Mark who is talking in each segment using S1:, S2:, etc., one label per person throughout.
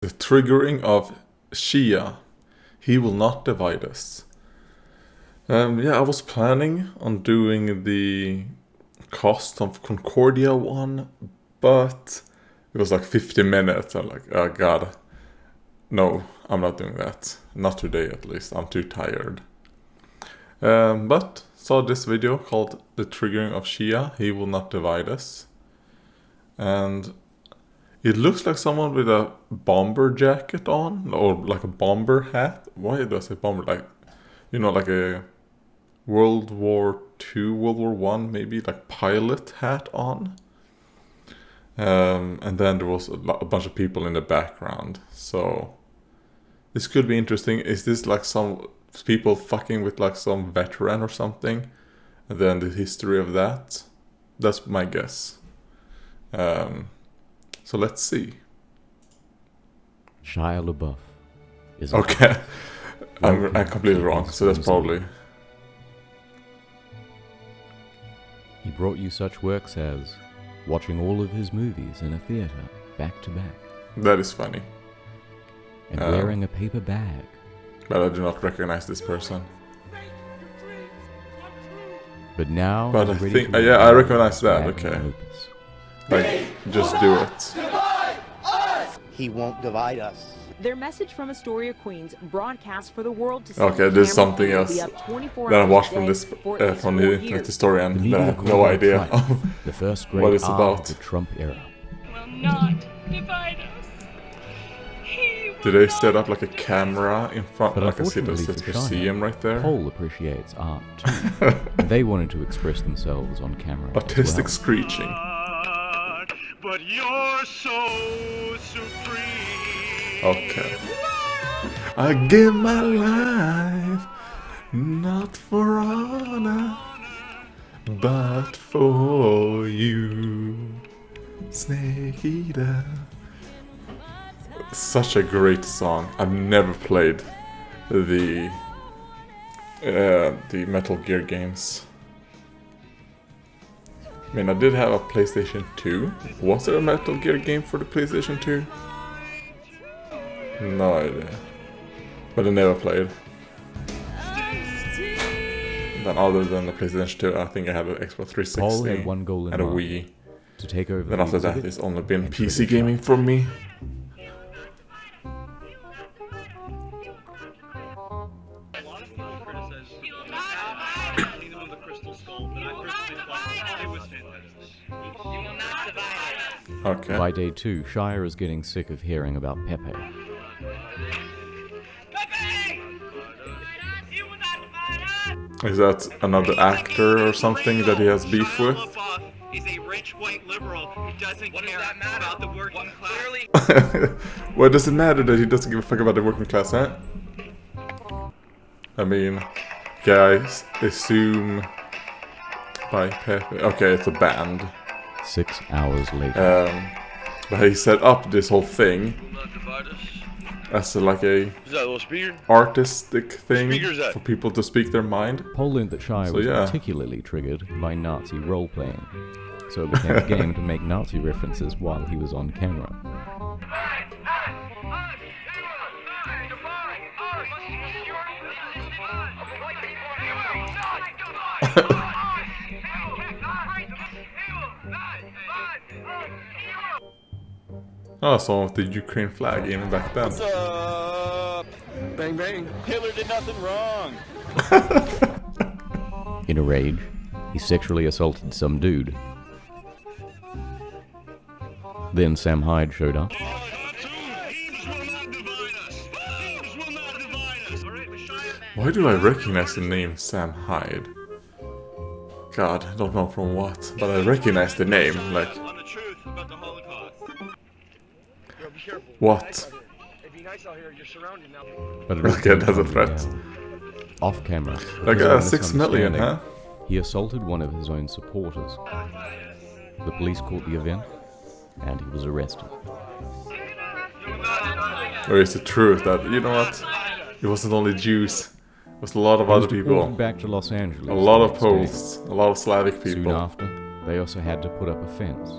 S1: The triggering of Shia. He will not divide us. Yeah, I was planning on doing the Cost of Concordia one, but it was like 50 minutes. I'm like, oh god, no, I'm not doing that. Not today at least, I'm too tired. But saw this video called The Triggering of Shia, He Will Not Divide Us. And it looks like someone with a bomber jacket on, or like a bomber hat. Why do I say bomber? Like, you know, like a World War II, World War One, maybe, like pilot hat on. And then there was a bunch of people in the background. So this could be interesting. Is this like some people fucking with like some veteran or something? And then the history of that? That's my guess. So let's see.
S2: Shia LaBeouf is
S1: okay. I'm completely wrong. So that's probably.
S2: He brought you such works as watching all of his movies in a theater back to back.
S1: That is funny.
S2: And wearing a paper bag.
S1: But I do not recognize this person.
S2: But now,
S1: but I think, yeah, I recognize that. Okay. Like, just do it.
S3: He won't divide us.
S4: Their message from Astoria, Queens, broadcast for the world to see.
S1: Okay, there's something else that I watched from this from the internet historian that I have no idea
S2: the first great
S1: what it's about.
S2: The Trump era.
S5: Will not divide us.
S1: Did they set up like a camera in front?
S2: But
S1: like I see there's a museum right there.
S2: Paul appreciates art too. They wanted to express themselves on camera.
S1: Artistic screeching.
S5: But you're so supreme.
S1: Okay. I give my life not for honor, but for you, Snake Eater. Such a great song. I've never played the Metal Gear games. I mean, I did have a PlayStation 2. Was there a Metal Gear game for the PlayStation 2? No idea. But I never played. Then other than the PlayStation 2, I think I had an Xbox 360
S2: had one goal in
S1: and a
S2: mind,
S1: Wii.
S2: To take over.
S1: Then after that, it's only been PC gaming for me. Okay.
S2: By day 2, Shia is getting sick of hearing about Pepe.
S1: Is that another actor or something that he has beef with?
S6: Is a rich white liberal who doesn't care about the working class.
S1: What does it matter that he doesn't give a fuck about the working class, huh? I mean, guys, assume by Pepe. Okay, it's a band.
S2: 6 hours later.
S1: But he set up this whole thing as like a artistic thing for people to speak their mind.
S2: Paul learned that Shia was particularly triggered by Nazi role-playing, so it became a game to make Nazi references while he was on camera.
S1: Oh, so with the Ukraine flag even back then.
S7: What's up? Bang bang. Hitler did nothing wrong.
S2: In a rage, he sexually assaulted some dude. Then Sam Hyde showed up.
S1: Why do I recognize the name Sam Hyde? God, I don't know from what, but I recognize the name, like... What? Okay, that's a threat.
S2: Off camera.
S1: Like 6 million, huh?
S2: He assaulted one of his own supporters. The police caught the event, and he was arrested.
S1: Or is it true that, you know what? It wasn't only Jews. It was a lot of other people.
S2: Back to Los Angeles.
S1: A lot of Poles. A lot of Slavic people.
S2: Soon after, they also had to put up a fence.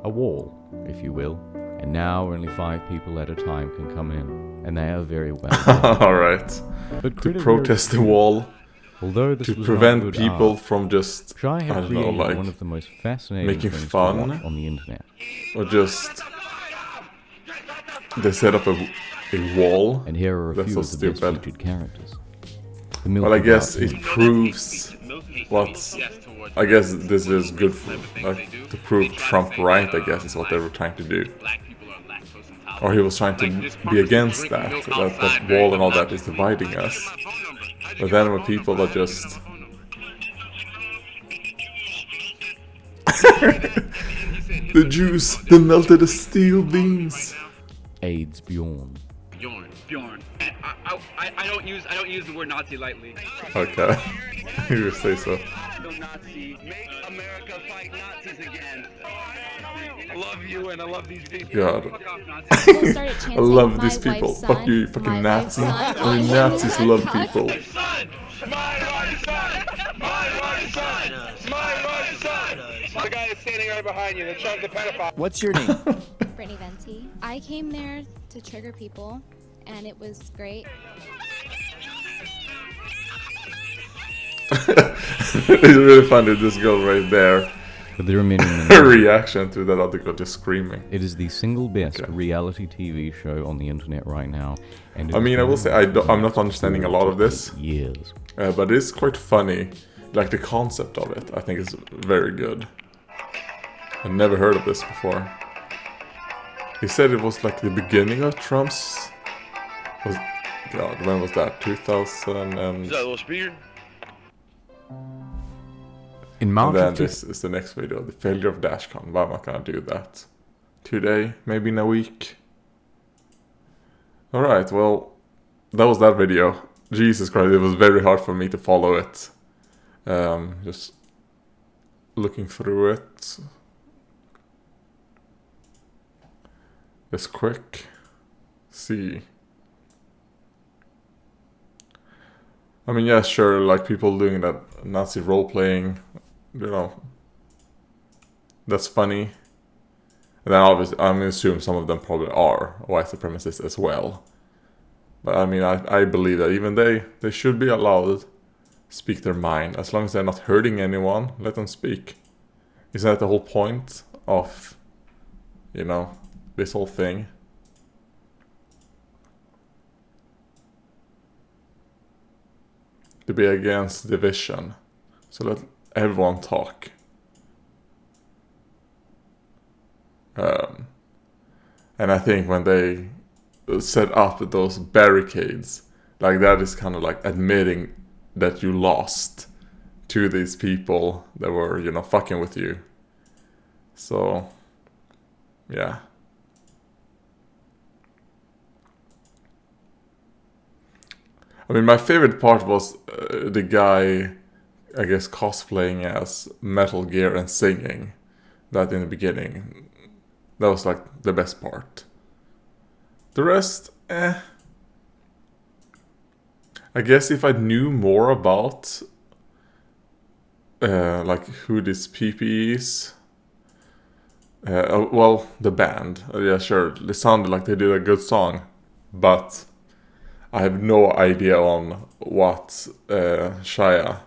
S2: A wall, if you will. and now only 5 people at a time can come in, and they are very welcome.
S1: Alright.
S2: But
S1: To protest the wall.
S2: although this
S1: To
S2: was
S1: prevent
S2: not good
S1: people
S2: art,
S1: from just,
S2: Shia
S1: I
S2: had
S1: don't know,
S2: created
S1: like,
S2: one of the most fascinating
S1: making
S2: things to
S1: fun.
S2: watch on the internet.
S1: or just... They set up a wall.
S2: And here are a
S1: That's
S2: few
S1: so
S2: of the best
S1: stupid.
S2: featured characters. The
S1: Well, I
S2: Milky
S1: guess
S2: Way.
S1: it proves what... I guess this is good for, like, to prove Trump right, I guess, is what they were trying to do. Or he was trying to be against that wall and all that is dividing us. But then when people are just... The Jews, they melted the steel beams.
S2: AIDS Bjorn.
S6: Bjorn. I don't use the word Nazi lightly.
S1: Okay, you say so.
S3: Nazi, make America fight Nazis again. I love you and I love these people.
S1: God.
S8: People started
S1: I
S8: chanting,
S1: love
S8: "My
S1: these people.
S8: wife's
S1: Fuck
S8: son,
S1: you, fucking
S8: my
S1: Nazi.
S8: wife's son."
S1: Only Nazis love people.
S7: My wife's son! My wife's son! My wife's son! The guy is standing right behind you, the pedophile.
S3: What's your name?
S8: Brittany Venti. I came there to trigger people, and it was great.
S1: It's really funny, this girl right there.
S2: But there are many,
S1: Her
S2: many.
S1: reaction to that other girl just screaming.
S2: It is the single best
S1: Okay.
S2: reality TV show on the internet right now. And it
S1: I
S2: has
S1: mean, I
S2: been
S1: will say I'm not understanding a lot of this,
S2: years.
S1: but it's quite funny. Like the concept of it, I think is very good. I've never heard of this before. He said it was like the beginning of Trump's... God, when was that? 2000 and...
S7: Is that a little speeder?
S2: In
S1: And
S2: March
S1: then
S2: of
S1: this is the next video, the failure of Dashcon. Why am I gonna do that? Today, maybe in a week. Alright, well, that was that video. Jesus Christ, it was very hard for me to follow it. Just looking through it. Just quick. See. I mean, yeah, sure, like people doing that Nazi role-playing, you know, that's funny. And then obviously, I'm gonna assume some of them probably are white supremacists as well. But I mean, I believe that even they should be allowed to speak their mind. As long as they're not hurting anyone, let them speak. Isn't that the whole point of, you know, this whole thing? To be against division. So let everyone talk. And I think when they set up those barricades, like that is kind of like admitting that you lost to these people that were, you know, fucking with you. So, yeah. I mean, my favorite part was the guy, I guess, cosplaying as Metal Gear and singing that in the beginning. That was like the best part. The rest, I guess if I knew more about like who this Peahc is. Well, the band. Yeah, sure. They sounded like they did a good song, but I have no idea on what Shia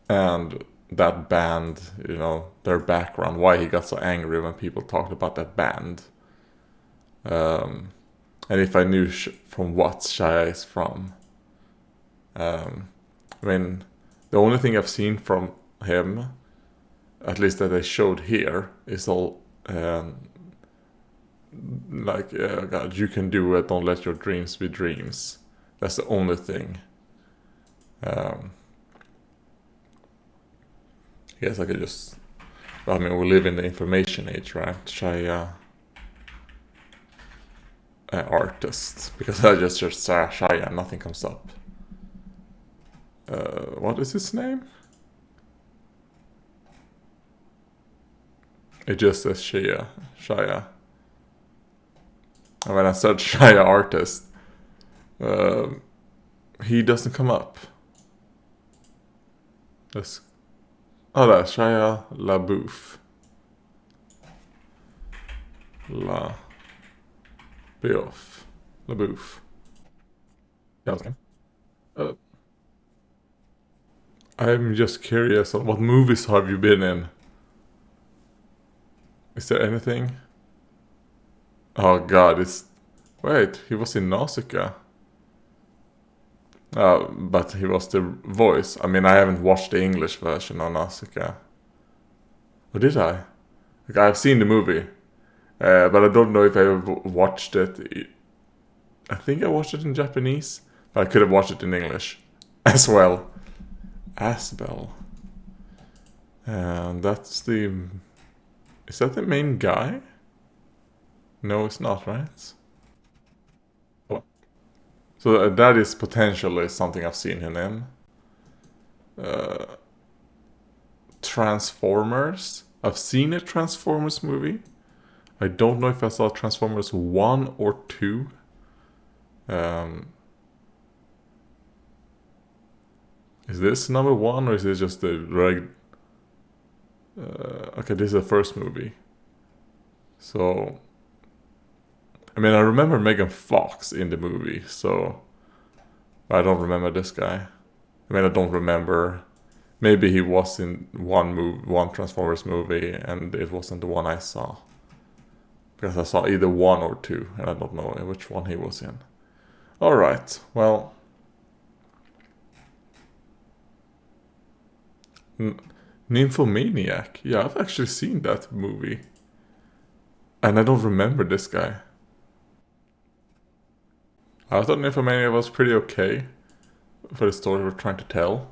S1: and that band, you know, their background, why he got so angry when people talked about that band. And if I knew from what Shia is from. I mean, the only thing I've seen from him, at least that they showed here, is all like, God, you can do it, don't let your dreams be dreams. That's the only thing. I guess I could just... I mean, we live in the information age, right? Shia... artist. Because I just searched Shia, nothing comes up. What is his name? It just says Shia. And when I search Shia artist, he doesn't come up. That's Shia LaBeouf. Peahc. LaBeouf. Yeah, okay. I'm just curious on what movies have you been in? Is there anything? Oh god, it's... Wait, he was in Nausicaa. But he was the voice. I mean, I haven't watched the English version of Nausicaa. Or did I? Like, I've seen the movie. But I don't know if I ever watched it. I think I watched it in Japanese. But I could have watched it in English as well. Asbel. And that's the... Is that the main guy? No, it's not, right? Oh. So that is potentially something I've seen him in. Transformers. I've seen a Transformers movie. I don't know if I saw Transformers 1 or 2. Is this number 1 or is this just the okay, this is the first movie. So, I mean, I remember Megan Fox in the movie, so I don't remember this guy. I mean, I don't remember. Maybe he was in one Transformers movie, and it wasn't the one I saw. Because I saw either 1 or 2, and I don't know which one he was in. Alright, well... Nymphomaniac. Yeah, I've actually seen that movie. And I don't remember this guy. I thought Nymphomaniac was pretty okay for the story we're trying to tell.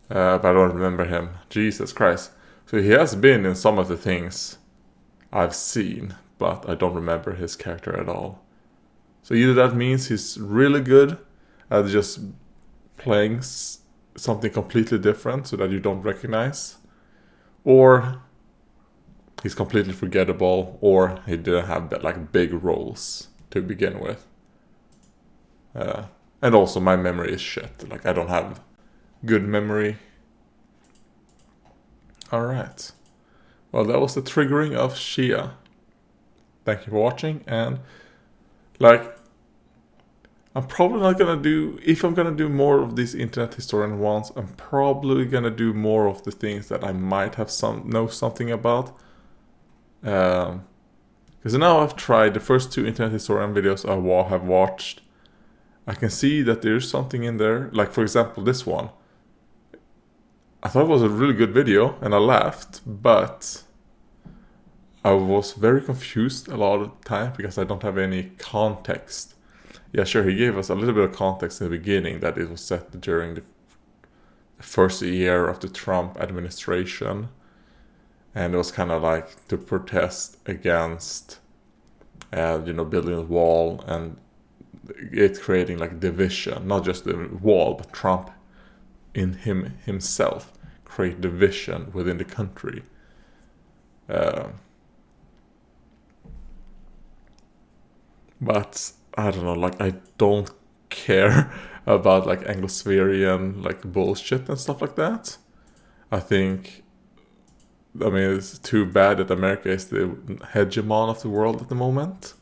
S1: But I don't remember him. Jesus Christ. So he has been in some of the things I've seen, but I don't remember his character at all. So either that means he's really good at just playing something completely different so that you don't recognize, or he's completely forgettable, or he didn't have like big roles to begin with. And also my memory is shit. Like, I don't have good memory. Alright. Well, that was the triggering of Shia. Thank you for watching, and like, I'm probably not gonna do, if I'm gonna do more of these internet historian ones, I'm probably gonna do more of the things that I might have know something about. Because now I've tried the first 2 internet historian videos I have watched. I can see that there's something in there. Like, for example, this one. I thought it was a really good video, and I laughed, but I was very confused a lot of the time because I don't have any context. Yeah, sure, he gave us a little bit of context in the beginning that it was set during the first year of the Trump administration. And it was kind of like to protest against, building a wall and it creating like division. Not just the wall, but Trump in himself create division within the country. But I don't know, like, I don't care about like Anglospherian like bullshit and stuff like that. I mean, it's too bad that America is the hegemon of the world at the moment,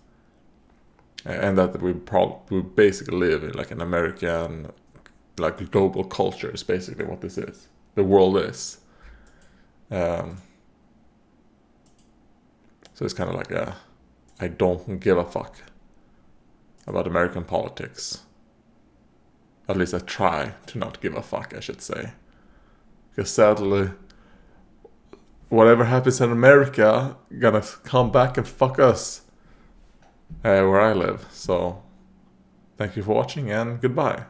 S1: and that we basically live in like an American like global culture is basically what this is. The world is. So it's kind of like I don't give a fuck about American politics. At least I try to not give a fuck, I should say. Because sadly, whatever happens in America gonna come back and fuck us where I live. So, thank you for watching and goodbye.